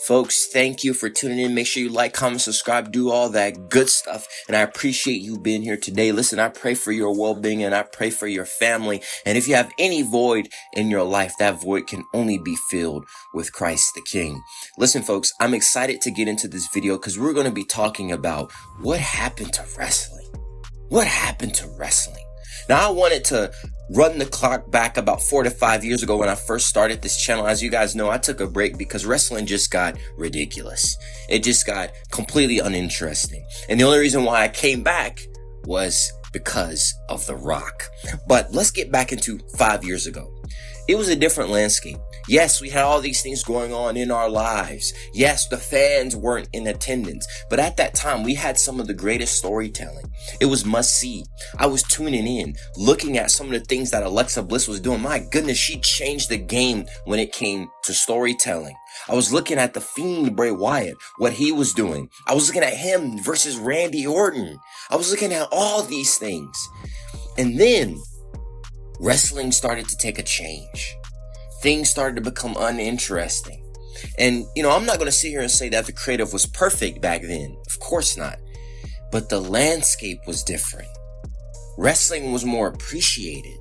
Folks, thank you for tuning in. Make sure you like, comment, subscribe, do all that good stuff. And I appreciate you being here today. Listen, I pray for your well-being and I pray for your family. And if you have any void in your life, that void can only be filled with Christ the King. Listen, folks, I'm excited to get into this video because we're going to be talking about what happened to wrestling. What happened to wrestling? Now, I wanted to run the clock back about 4 to 5 years ago when I first started this channel. As you guys know, I took a break because wrestling just got ridiculous. It just got completely uninteresting. And the only reason why I came back was because of The Rock. But let's get back into 5 years ago. It was a different landscape. Yes, we had all these things going on in our lives. Yes, the fans weren't in attendance. But at that time, we had some of the greatest storytelling. It was must see. I was tuning in, looking at some of the things that Alexa Bliss was doing. My goodness, she changed the game when it came to storytelling. I was looking at The Fiend, Bray Wyatt, what he was doing. I was looking at him versus Randy Orton. I was looking at all these things. And then wrestling started to take a change. Things started to become uninteresting. And, I'm not going to sit here and say that the creative was perfect back then. Of course not. But the landscape was different. Wrestling was more appreciated.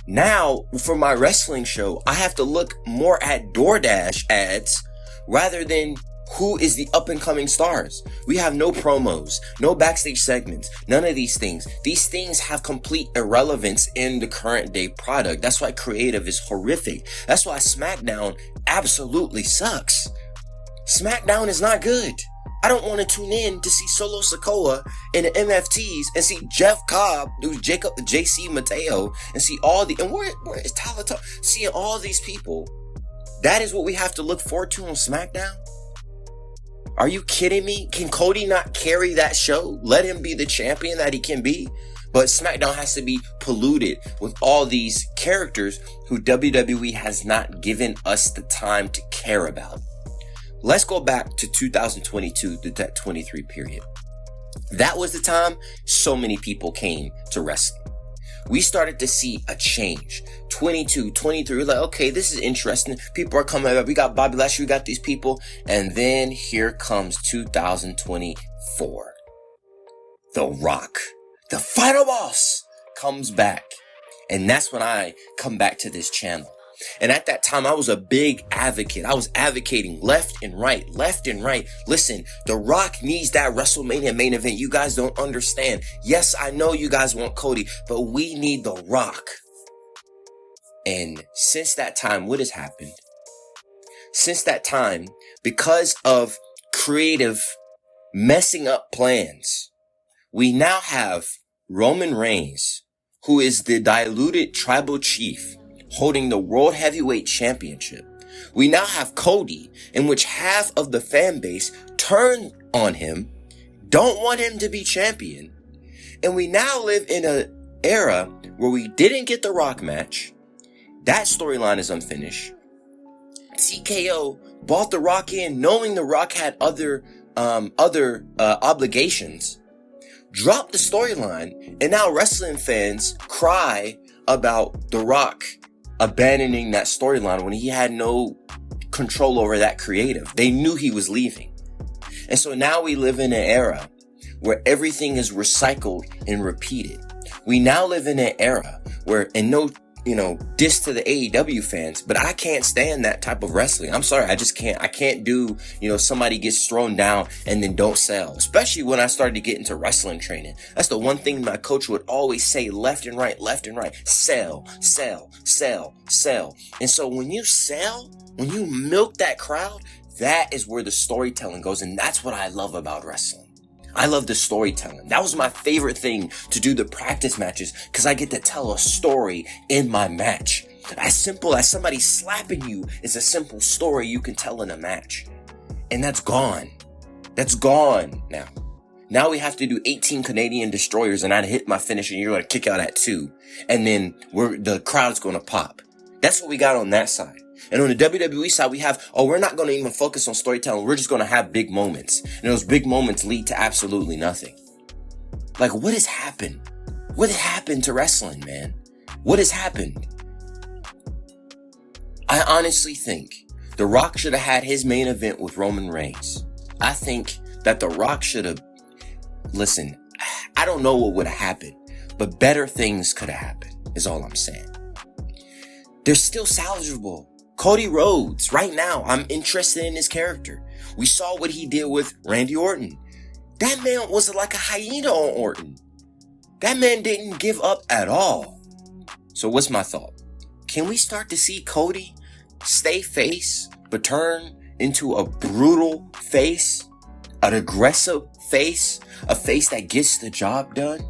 Now, for my wrestling show, I have to look more at DoorDash ads rather than who is the up-and-coming stars. We have no promos, no backstage segments, none of these things. These things have complete irrelevance in the current day product. That's why creative is horrific. That's why SmackDown absolutely sucks. SmackDown is not good. I don't want to tune in to see Solo Sikoa in the MFTs and see Jeff Cobb, who's JC Mateo, and see all and where is Tyler? Seeing all these people. That is what we have to look forward to on SmackDown? Are you kidding me? Can Cody not carry that show? Let him be the champion that he can be. But SmackDown has to be polluted with all these characters who WWE has not given us the time to care about. Let's go back to 2022, to that 23 period. That was the time so many people came to wrestling. We started to see a change. 22, 23, we're like, okay, this is interesting. People are coming up. We got Bobby Lashley, we got these people. And then here comes 2024. The Rock, the final boss, comes back. And that's when I come back to this channel. And at that time, I was a big advocate. I was advocating left and right. Listen, The Rock needs that WrestleMania main event. You guys don't understand. Yes, I know you guys want Cody, but we need The Rock. And since that time, what has happened? Since that time, because of creative messing up plans, we now have Roman Reigns, who is the diluted tribal chief, holding the World Heavyweight Championship. We now have Cody, in which half of the fan base turned on him, don't want him to be champion. And we now live in an era where we didn't get the Rock match. That storyline is unfinished. TKO bought the Rock in knowing the Rock had other obligations. Dropped the storyline, and now wrestling fans cry about the Rock abandoning that storyline when he had no control over that creative. They knew he was leaving. And so now we live in an era where everything is recycled and repeated. We now live in an era where, and no, diss to the AEW fans, but I can't stand that type of wrestling. I'm sorry, I just can't. I can't do, somebody gets thrown down and then don't sell. Especially when I started to get into wrestling training. That's the one thing my coach would always say, left and right. Sell, sell, sell, sell. And so when you sell, when you milk that crowd, that is where the storytelling goes. And that's what I love about wrestling. I love the storytelling. That was my favorite thing, to do the practice matches, because I get to tell a story in my match. As simple as somebody slapping you is a simple story you can tell in a match. And that's gone. That's gone now. Now we have to do 18 Canadian destroyers and I'd hit my finish and you're going to kick out at 2. And then the crowd's going to pop. That's what we got on that side. And on the WWE side, we have, we're not going to even focus on storytelling. We're just going to have big moments. And those big moments lead to absolutely nothing. Like, what has happened? What happened to wrestling, man? What has happened? I honestly think The Rock should have had his main event with Roman Reigns. I think that The Rock should have, listen, I don't know what would have happened, but better things could have happened, is all I'm saying. They're still salvageable. Cody Rhodes, right now, I'm interested in his character. We saw what he did with Randy Orton. That man was like a hyena on Orton. That man didn't give up at all. So what's my thought? Can we start to see Cody stay face, but turn into a brutal face, an aggressive face, a face that gets the job done?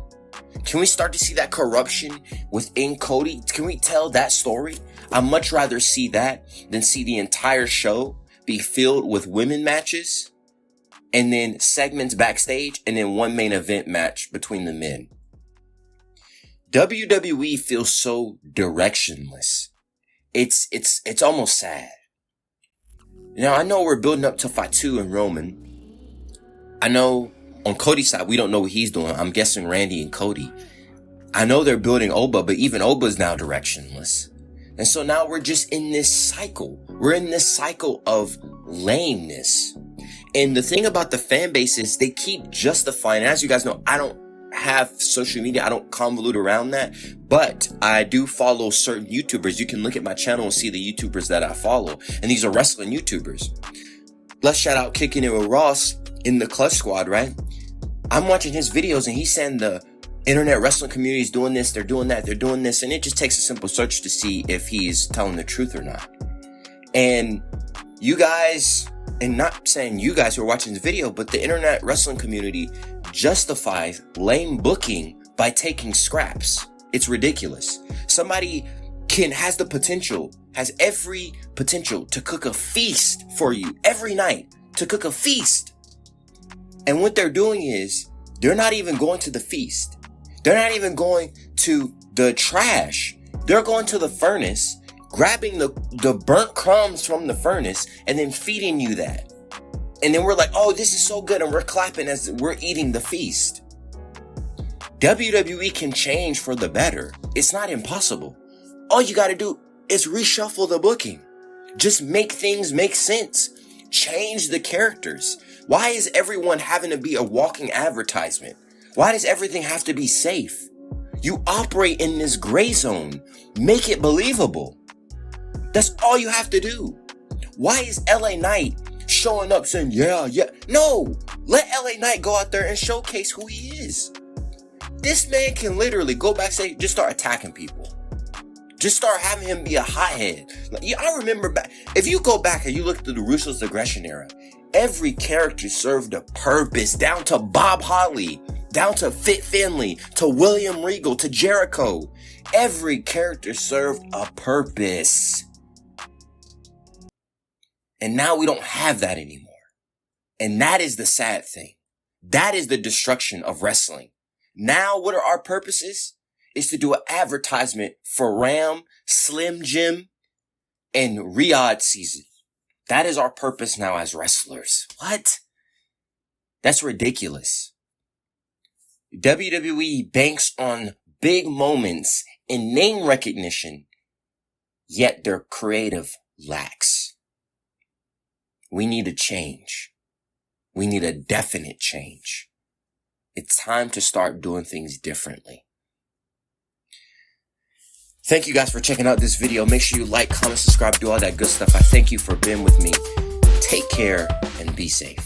Can we start to see that corruption within Cody? Can we tell that story? I'd much rather see that than see the entire show be filled with women matches and then segments backstage and then one main event match between the men. WWE feels so directionless. It's almost sad. Now, I know we're building up to Fatu and Roman. I know on Cody's side, we don't know what he's doing. I'm guessing Randy and Cody. I know they're building Oba, but even Oba's now directionless. And so now we're just in this cycle. We're in this cycle of lameness. And the thing about the fan base is they keep justifying, as you guys know, I don't have social media. I don't convolute around that, but I do follow certain YouTubers. You can look at my channel and see the YouTubers that I follow. And these are wrestling YouTubers. Let's shout out Kicking It with Ross in the Clutch Squad, right? I'm watching his videos and he's saying the internet wrestling community is doing this, they're doing that, they're doing this. And it just takes a simple search to see if he's telling the truth or not. And you guys, and not saying you guys who are watching this video, but the internet wrestling community justifies lame booking by taking scraps. It's ridiculous. Somebody has every potential to cook a feast for you every night, to cook a feast. And what they're doing is they're not even going to the feast. They're not even going to the trash. They're going to the furnace, grabbing the burnt crumbs from the furnace and then feeding you that. And then we're like, oh, this is so good. And we're clapping as we're eating the feast. WWE can change for the better. It's not impossible. All you got to do is reshuffle the booking. Just make things make sense. Change the characters. Why is everyone having to be a walking advertisement? Why does everything have to be safe? You operate in this gray zone. Make it believable. That's all you have to do. Why is LA Knight showing up saying, yeah? No, let LA Knight go out there and showcase who he is. This man can literally go backstage, just start attacking people. Just start having him be a hothead. I remember back, if you go back and you look through the Ruthless Aggression era, every character served a purpose, down to Bob Holly, down to Fit Finlay, to William Regal, to Jericho. Every character served a purpose. And now we don't have that anymore. And that is the sad thing. That is the destruction of wrestling. Now, what are our purposes? Is to do an advertisement for Ram, Slim Jim, and Riyadh season. That is our purpose now as wrestlers. What? That's ridiculous. WWE banks on big moments and name recognition, yet their creative lacks. We need a change. We need a definite change. It's time to start doing things differently. Thank you guys for checking out this video. Make sure you like, comment, subscribe, do all that good stuff. I thank you for being with me. Take care and be safe.